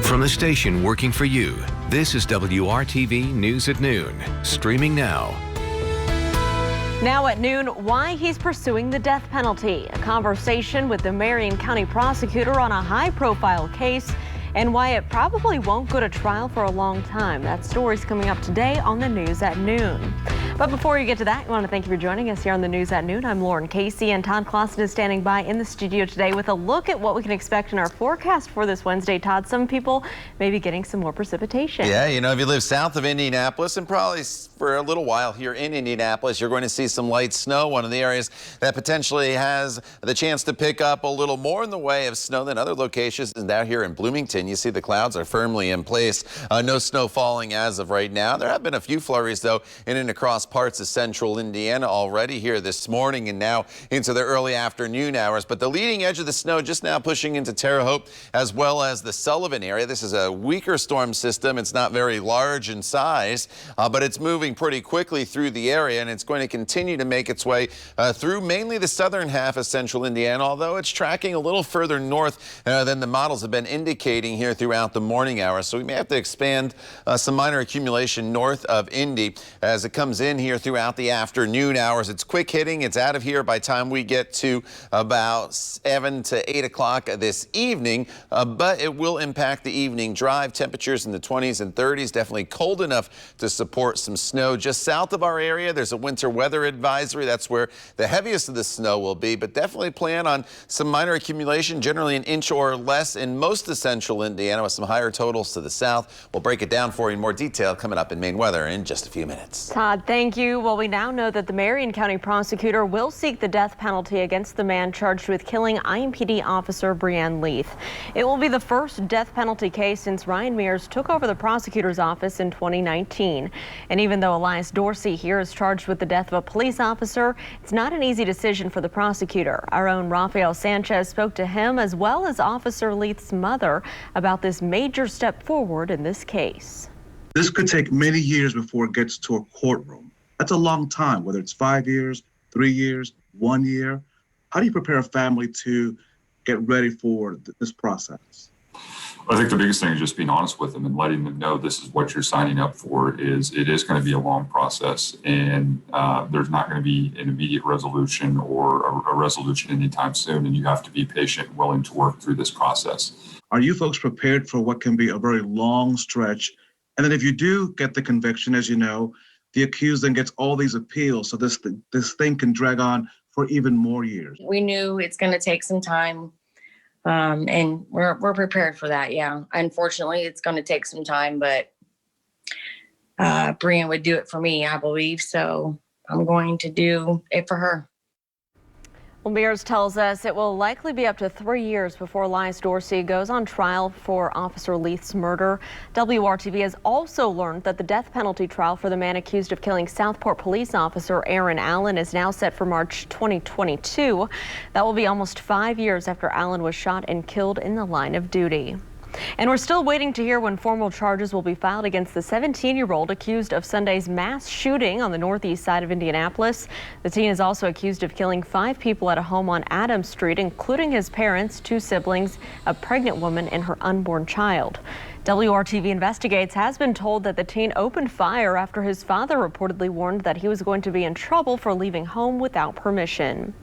From the station working for you, this is WRTV News at Noon, streaming now. Now at noon, why he's pursuing the death penalty. A conversation with the Marion County Prosecutor on a high-profile case and why it probably won't go to trial for a long time. That story's coming up today on the News at Noon. But before you get to that, I want to thank you for joining us here on the News at Noon. I'm Lauren Casey, and Todd Clausen is standing by in the studio today with a look at what we can expect in our forecast for this Wednesday. Todd, some people may be getting some more precipitation. Yeah, you know, if you live south of Indianapolis and probably for a little while here in Indianapolis, you're going to see some light snow. One of the areas that potentially has the chance to pick up a little more in the way of snow than other locations is down here in Bloomington. You see the clouds are firmly in place. No snow falling as of right now. There have been a few flurries, though, in and across parts of central Indiana already here this morning and now into the early afternoon hours. But the leading edge of the snow just now pushing into Terre Haute as well as the Sullivan area. This is a weaker storm system. It's not very large in size, but it's moving pretty quickly through the area, and it's going to continue to make its way through mainly the southern half of central Indiana, although it's tracking a little further north than the models have been indicating here throughout the morning hours. So we may have to expand some minor accumulation north of Indy as it comes in here throughout the afternoon hours. It's quick hitting. It's out of here by the time we get to about 7 to 8 o'clock this evening, but it will impact the evening drive. Temperatures in the 20s and 30s, definitely cold enough to support some snow. Just south of our area, there's a winter weather advisory. That's where the heaviest of the snow will be, but definitely plan on some minor accumulation, generally an inch or less in most of central Indiana with some higher totals to the south. We'll break it down for you in more detail coming up in Maine weather in just a few minutes. Todd, thank you. Well, we now know that the Marion County Prosecutor will seek the death penalty against the man charged with killing Impd officer Brianne Leith. It will be the first death penalty case since Ryan Mears took over the prosecutor's office in 2019. And even though Elias Dorsey here is charged with the death of a police officer, it's not an easy decision for the prosecutor. Our own Rafael Sanchez spoke to him as well as Officer Leith's mother about this major step forward in this case. This could take many years before it gets to a courtroom. That's a long time, whether it's 5 years, 3 years, 1 year. How do you prepare a family to get ready for this process? I think the biggest thing is just being honest with them and letting them know this is what you're signing up for. It is going to be a long process, and there's not going to be an immediate resolution or a resolution anytime soon, and you have to be patient and willing to work through this process. Are you folks prepared for what can be a very long stretch? And then if you do get the conviction, as you know, the accused then gets all these appeals, so this thing can drag on for even more years. We knew it's going to take some time, and we're prepared for that. Yeah, unfortunately, it's going to take some time, but Brianne would do it for me, I believe. So I'm going to do it for her. Well, Mears tells us it will likely be up to 3 years before Elias Dorsey goes on trial for Officer Leith's murder. WRTV has also learned that the death penalty trial for the man accused of killing Southport police officer Aaron Allen is now set for March 2022. That will be almost 5 years after Allen was shot and killed in the line of duty. And we're still waiting to hear when formal charges will be filed against the 17-year-old accused of Sunday's mass shooting on the northeast side of Indianapolis. The teen is also accused of killing 5 people at a home on Adams Street, including his parents, 2 siblings, a pregnant woman, and her unborn child. WRTV Investigates has been told that the teen opened fire after his father reportedly warned that he was going to be in trouble for leaving home without permission.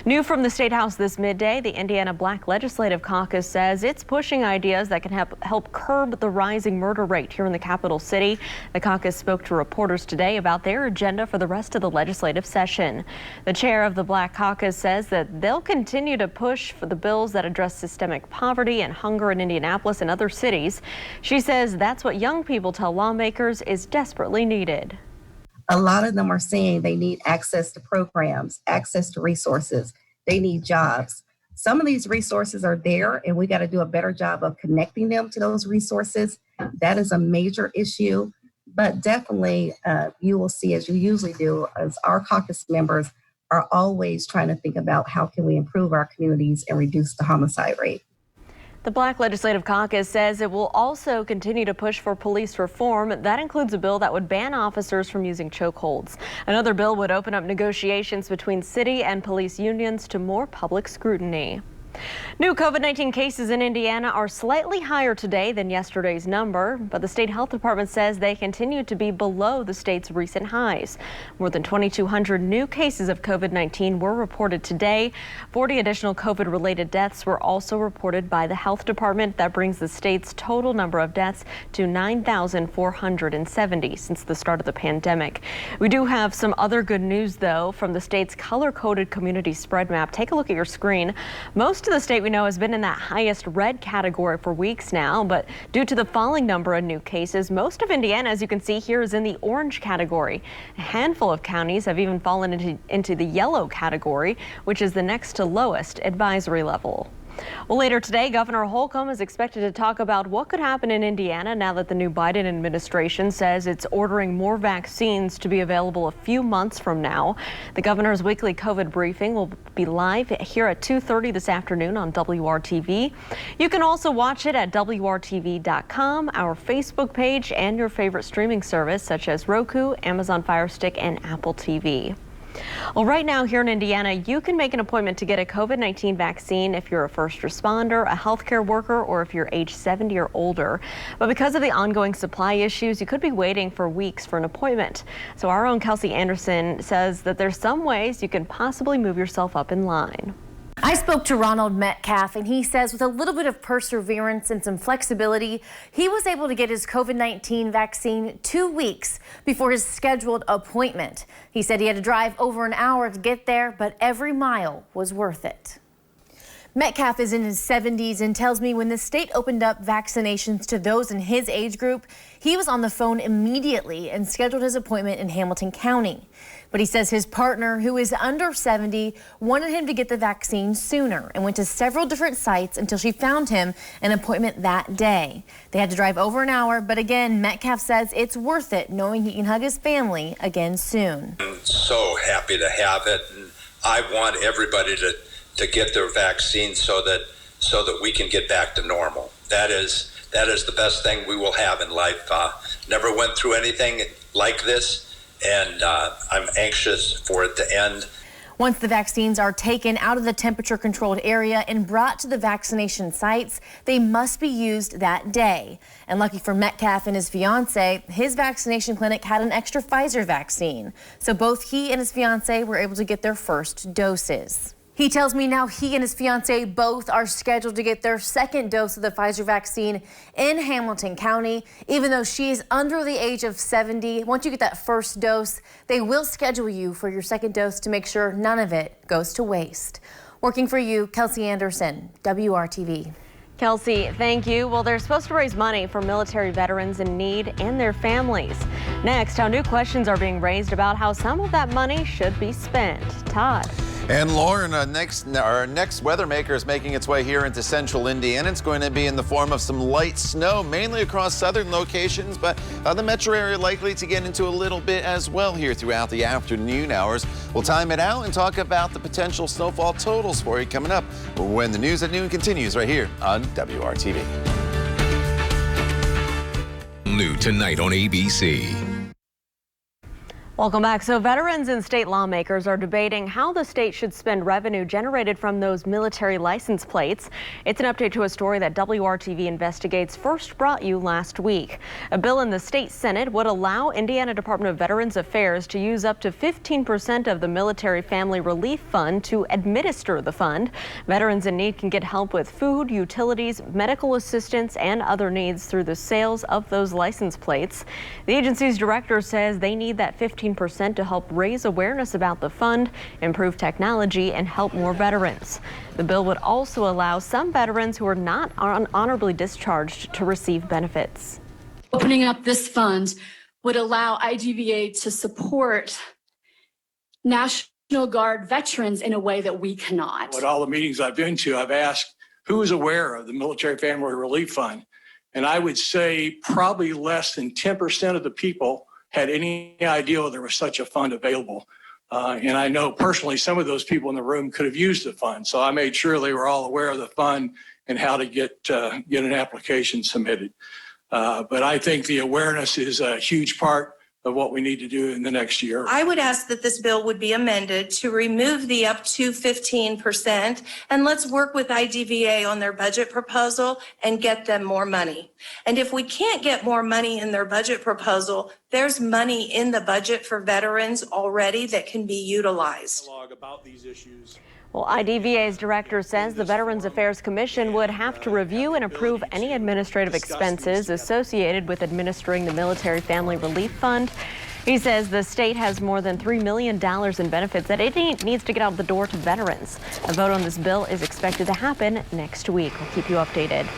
New from the State House this midday, the Indiana Black Legislative Caucus says it's pushing ideas that can help curb the rising murder rate here in the capital city. The caucus spoke to reporters today about their agenda for the rest of the legislative session. The chair of the Black Caucus says that they'll continue to push for the bills that address systemic poverty and hunger in Indianapolis and other cities. She says that's what young people tell lawmakers is desperately needed. A lot of them are saying they need access to programs, access to resources. They need jobs. Some of these resources are there, and we got to do a better job of connecting them to those resources. That is a major issue. But definitely, you will see, as you usually do, as our caucus members are always trying to think about how can we improve our communities and reduce the homicide rate. The Black Legislative Caucus says it will also continue to push for police reform. That includes a bill that would ban officers from using chokeholds. Another bill would open up negotiations between city and police unions to more public scrutiny. New COVID-19 cases in Indiana are slightly higher today than yesterday's number, but the state health department says they continue to be below the state's recent highs. More than 2,200 new cases of COVID-19 were reported today. 40 additional COVID-related deaths were also reported by the health department. That brings the state's total number of deaths to 9,470 since the start of the pandemic. We do have some other good news, though, from the state's color-coded community spread map. Take a look at your screen. Most of the state we know has been in that highest red category for weeks now, but due to the falling number of new cases, most of Indiana, as you can see here, is in the orange category. A handful of counties have even fallen into the yellow category, which is the next to lowest advisory level. Well, later today, Governor Holcomb is expected to talk about what could happen in Indiana now that the new Biden administration says it's ordering more vaccines to be available a few months from now. The governor's weekly COVID briefing will be live here at 2:30 this afternoon on WRTV. You can also watch it at WRTV.com, our Facebook page, and your favorite streaming service such as Roku, Amazon Fire Stick, and Apple TV. Well, right now here in Indiana, you can make an appointment to get a COVID-19 vaccine if you're a first responder, a healthcare worker, or if you're age 70 or older. But because of the ongoing supply issues, you could be waiting for weeks for an appointment. So our own Kelsey Anderson says that there's some ways you can possibly move yourself up in line. I spoke to Ronald Metcalf, and he says with a little bit of perseverance and some flexibility, he was able to get his COVID-19 vaccine 2 weeks before his scheduled appointment. He said he had to drive over an hour to get there, but every mile was worth it. Metcalf is in his 70s and tells me when the state opened up vaccinations to those in his age group, he was on the phone immediately and scheduled his appointment in Hamilton County. But he says his partner, who is under 70, wanted him to get the vaccine sooner and went to several different sites until she found him an appointment that day. They had to drive over an hour, but again, Metcalf says it's worth it knowing he can hug his family again soon. I'm so happy to have it, and I want everybody to get their vaccine so that we can get back to normal. That is the best thing we will have in life. Never went through anything like this, and I'm anxious for it to end. Once the vaccines are taken out of the temperature-controlled area and brought to the vaccination sites, they must be used that day. And lucky for Metcalf and his fiance, his vaccination clinic had an extra Pfizer vaccine. So both he and his fiance were able to get their first doses. He tells me now he and his fiance both are scheduled to get their second dose of the Pfizer vaccine in Hamilton County. Even though she is under the age of 70, once you get that first dose, they will schedule you for your second dose to make sure none of it goes to waste. Working for you, Kelsey Anderson, WRTV. Kelsey, thank you. Well, they're supposed to raise money for military veterans in need and their families. Next, how new questions are being raised about how some of that money should be spent. Todd. And Lauren, our next weather maker is making its way here into central Indiana. It's going to be in the form of some light snow, mainly across southern locations, but the metro area likely to get into a little bit as well here throughout the afternoon hours. We'll time it out and talk about the potential snowfall totals for you coming up when the news at noon continues right here on WRTV. New tonight on ABC. Welcome back. So veterans and state lawmakers are debating how the state should spend revenue generated from those military license plates. It's an update to a story that WRTV Investigates first brought you last week. A bill in the state Senate would allow Indiana Department of Veterans Affairs to use up to 15% of the Military Family Relief Fund to administer the fund. Veterans in need can get help with food, utilities, medical assistance, and other needs through the sales of those license plates. The agency's director says they need that 15% to help raise awareness about the fund, improve technology, and help more veterans. The bill would also allow some veterans who are not honorably discharged to receive benefits. Opening up this fund would allow IDVA to support National Guard veterans in a way that we cannot. At all the meetings I've been to, I've asked who is aware of the Military Family Relief Fund, and I would say probably less than 10% of the people had any idea there was such a fund available. And I know personally some of those people in the room could have used the fund. So I made sure they were all aware of the fund and how to get an application submitted. But I think the awareness is a huge part of what we need to do in the next year. I would ask that this bill would be amended to remove the up to 15%, and let's work with IDVA on their budget proposal and get them more money. And if we can't get more money in their budget proposal, there's money in the budget for veterans already that can be utilized. About these issues. Well, IDVA's director says the Veterans Affairs Commission would have to review and approve any administrative expenses associated with administering the Military Family Relief Fund. He says the state has more than $3 million in benefits that it needs to get out the door to veterans. A vote on this bill is expected to happen next week. We'll keep you updated.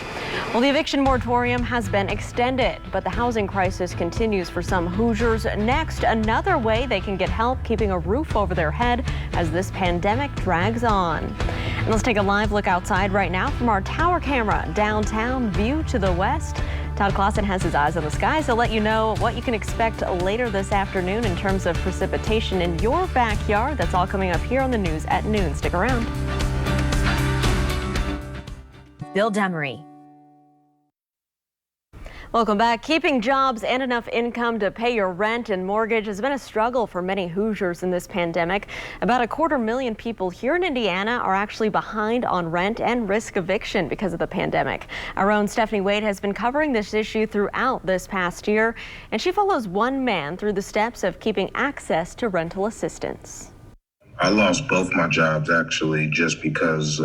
Well, the eviction moratorium has been extended, but the housing crisis continues for some Hoosiers. Next, another way they can get help keeping a roof over their head as this pandemic drags on. And let's take a live look outside right now from our tower camera. Downtown, view to the west. Todd Clausen has his eyes on the skies to let you know what you can expect later this afternoon in terms of precipitation in your backyard. That's all coming up here on the news at noon. Stick around. Bill Demery. Welcome back. Keeping jobs and enough income to pay your rent and mortgage has been a struggle for many Hoosiers in this pandemic. About 250,000 people here in Indiana are actually behind on rent and risk eviction because of the pandemic. Our own Stephanie Wade has been covering this issue throughout this past year, and she follows one man through the steps of keeping access to rental assistance. I lost both my jobs actually just because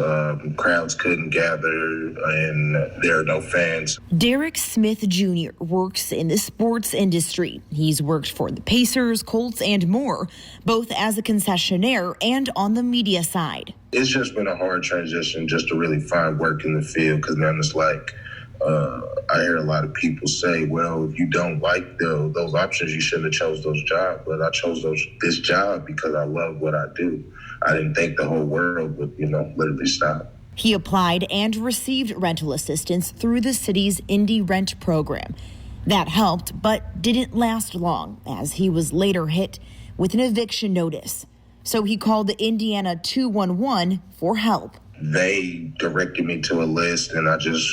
crowds couldn't gather and there are no fans. Derek Smith Jr. works in the sports industry. He's worked for the Pacers, Colts, and more, both as a concessionaire and on the media side. It's just been a hard transition just to really find work in the field because then it's like, I hear a lot of people say, well, if you don't like those options, you shouldn't have chose those jobs. But I chose this job because I love what I do. I didn't think the whole world would, literally stop. He applied and received rental assistance through the city's Indy Rent program. That helped, but didn't last long as he was later hit with an eviction notice. So he called the Indiana 211 for help. They directed me to a list and I just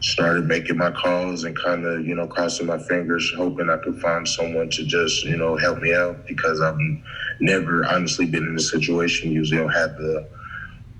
started making my calls and kind of, crossing my fingers, hoping I could find someone to just, help me out because I've never honestly been in a situation. Usually I'll have the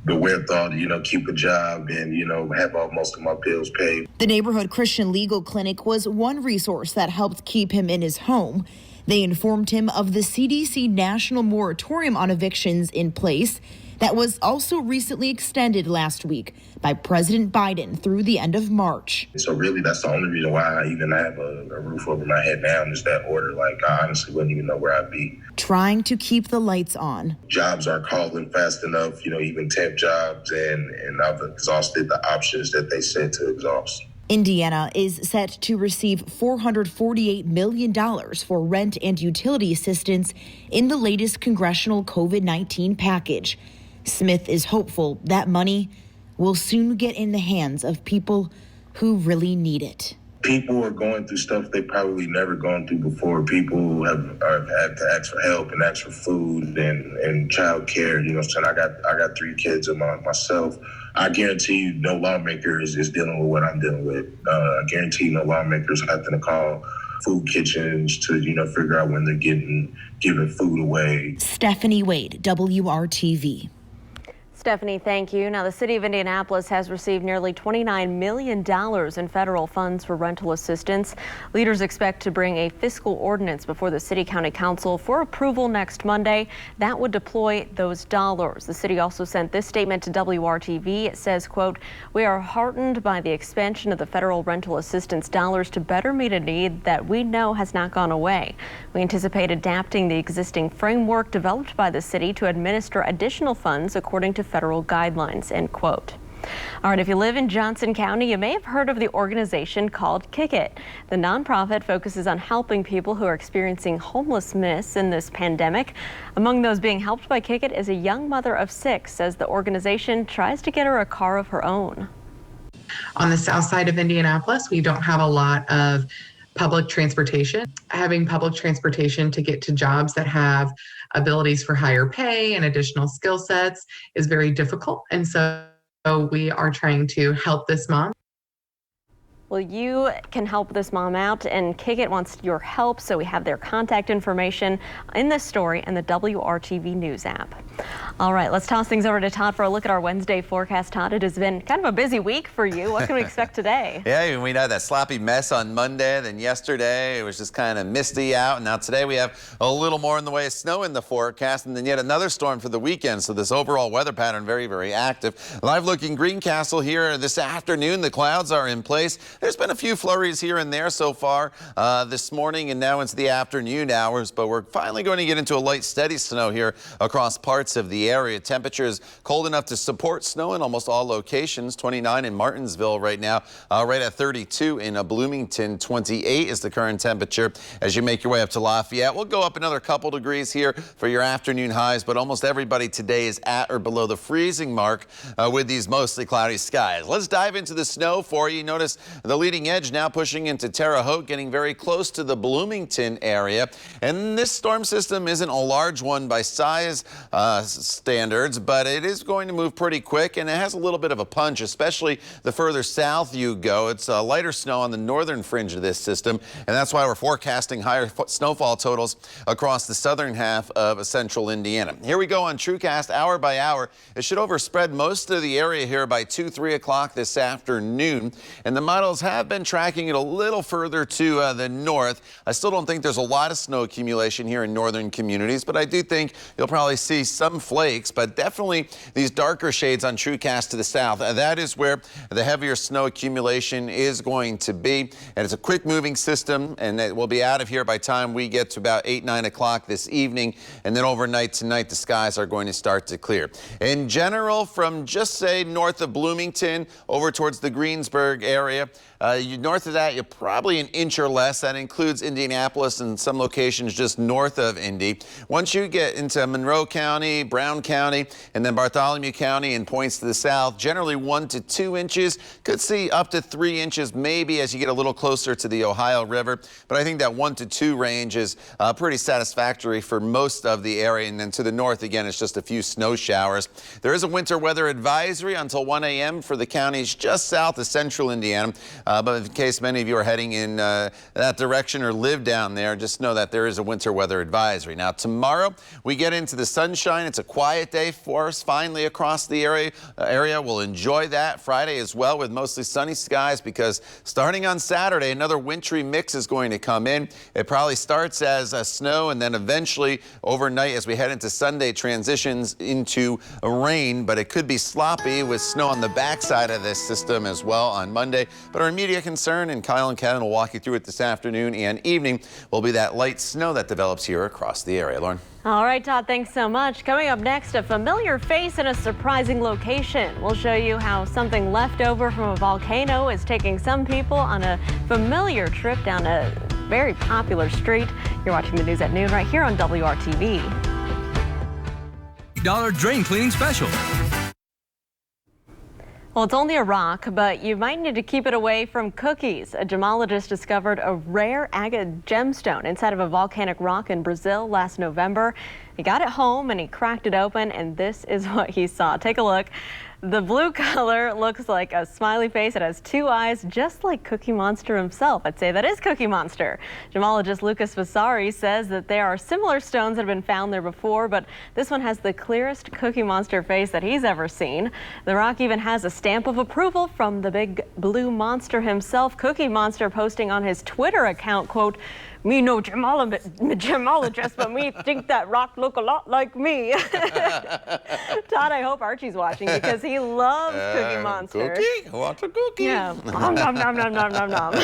wherewithal to, keep a job and, have most of my bills paid. The Neighborhood Christian Legal Clinic was one resource that helped keep him in his home. They informed him of the CDC national moratorium on evictions in place that was also recently extended last week by President Biden through the end of March. So really, that's the only reason why I even have a roof over my head now is that order. Like, I honestly wouldn't even know where I'd be. Trying to keep the lights on. Jobs aren't calling fast enough, even temp jobs, and I've exhausted the options that they said to exhaust. Indiana is set to receive $448 million for rent and utility assistance in the latest congressional COVID-19 package. Smith is hopeful that money will soon get in the hands of people who really need it. People are going through stuff they probably never gone through before. People have had to ask for help and ask for food and child care. So I got 3 kids of myself. I guarantee you no lawmaker is dealing with what I'm dealing with. I guarantee no lawmakers having to call food kitchens to, figure out when they're giving food away. Stephanie Wade, WRTV. Stephanie, thank you. Now, the city of Indianapolis has received nearly $29 million in federal funds for rental assistance. Leaders expect to bring a fiscal ordinance before the City County Council for approval next Monday. That would deploy those dollars. The city also sent this statement to WRTV. It says, quote, "We are heartened by the expansion of the federal rental assistance dollars to better meet a need that we know has not gone away. We anticipate adapting the existing framework developed by the city to administer additional funds according to federal guidelines," end quote. All right, if you live in Johnson County, you may have heard of the organization called Kick It. The nonprofit focuses on helping people who are experiencing homelessness in this pandemic. Among those being helped by Kick It is a young mother of 6, as the organization tries to get her a car of her own. On the south side of Indianapolis, we don't have a lot of public transportation. Having public transportation to get to jobs that have abilities for higher pay and additional skill sets is very difficult. And so we are trying to help this mom. Well, you can help this mom out, and Agate wants your help, so we have their contact information in this story and the WRTV News app. All right, let's toss things over to Todd for a look at our Wednesday forecast. Todd, it has been kind of a busy week for you. What can we expect today? Yeah, we had that sloppy mess on Monday. Then yesterday, it was just kind of misty out. And now today, we have a little more in the way of snow in the forecast. And then yet another storm for the weekend. So this overall weather pattern very, very active. Live looking Greencastle here this afternoon. The clouds are in place. There's been a few flurries here and there so far this morning and now into the afternoon hours. But we're finally going to get into a light, steady snow here across parts of the area. Temperatures cold enough to support snow in almost all locations. 29 in Martinsville right now, right at 32 in Bloomington. 28 is the current temperature as you make your way up to Lafayette. We'll go up another couple degrees here for your afternoon highs, but almost everybody today is at or below the freezing mark with these mostly cloudy skies. Let's dive into the snow for you. Notice the leading edge now pushing into Terre Haute, getting very close to the Bloomington area. And this storm system isn't a large one by size standards, but it is going to move pretty quick, and it has a little bit of a punch, especially the further south you go. It's lighter snow on the northern fringe of this system, and that's why we're forecasting higher snowfall totals across the southern half of central Indiana. Here we go on TrueCast hour by hour. It should overspread most of the area here by 2-3 o'clock this afternoon, and the models have been tracking it a little further to the north. I still don't think there's a lot of snow accumulation here in northern communities, but I do think you'll probably see some flakes, but definitely these darker shades on TrueCast to the south. That is where the heavier snow accumulation is going to be, and it's a quick moving system, and it will be out of here by time we get to about 8-9 o'clock this evening, and then overnight tonight the skies are going to start to clear. In general, from just say north of Bloomington over towards the Greensburg area, north of that, you're probably an inch or less. That includes Indianapolis and some locations just north of Indy. Once you get into Monroe County, Brown County, and then Bartholomew County and points to the south, generally 1 to 2 inches. Could see up to 3 inches maybe as you get a little closer to the Ohio River. But I think that 1 to 2 range is pretty satisfactory for most of the area. And then to the north, again, it's just a few snow showers. There is a winter weather advisory until 1 a.m. for the counties just south of central Indiana. But in case many of you are heading in that direction or live down there, just know that there is a winter weather advisory. Now, tomorrow we get into the sunshine. It's a quiet day for us finally across the area. We'll enjoy that. Friday as well with mostly sunny skies, because starting on Saturday, another wintry mix is going to come in. It probably starts as snow, and then eventually overnight as we head into Sunday transitions into rain, but it could be sloppy with snow on the backside of this system as well on Monday. But our immediate concern, and Kyle and Kevin will walk you through it this afternoon and evening, will be that light snow that develops here across the area. Lauren? All right, Todd, thanks so much. Coming up next, a familiar face in a surprising location. We'll show you how something left over from a volcano is taking some people on a familiar trip down a very popular street. You're watching the news at noon right here on WRTV. $8 drain cleaning special. Well, it's only a rock, but you might need to keep it away from cookies. A gemologist discovered a rare agate gemstone inside of a volcanic rock in Brazil last November. He got it home and he cracked it open, and this is what he saw. Take a look. The blue color looks like a smiley face. It has 2 eyes, just like Cookie Monster himself. I'd say that is Cookie Monster. Gemologist Lucas Vasari says that there are similar stones that have been found there before, but this one has the clearest Cookie Monster face that he's ever seen. The rock even has a stamp of approval from the big blue monster himself. Cookie Monster posting on his Twitter account, quote, "Me no gemologist, but me think that rock look a lot like me." Todd, I hope Archie's watching because he loves Cookie Monster. Cookie? What's a cookie? Yeah. Nom, nom, nom, nom, nom, nom, nom.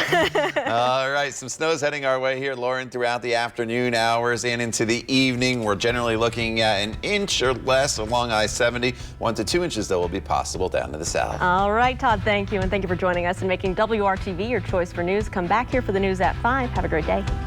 All right, some snow's heading our way here, Lauren, throughout the afternoon hours and into the evening. We're generally looking at an inch or less along I-70. 1 to 2 inches, though, will be possible down to the south. All right, Todd, thank you. And thank you for joining us and making WRTV your choice for news. Come back here for the news at 5. Have a great day.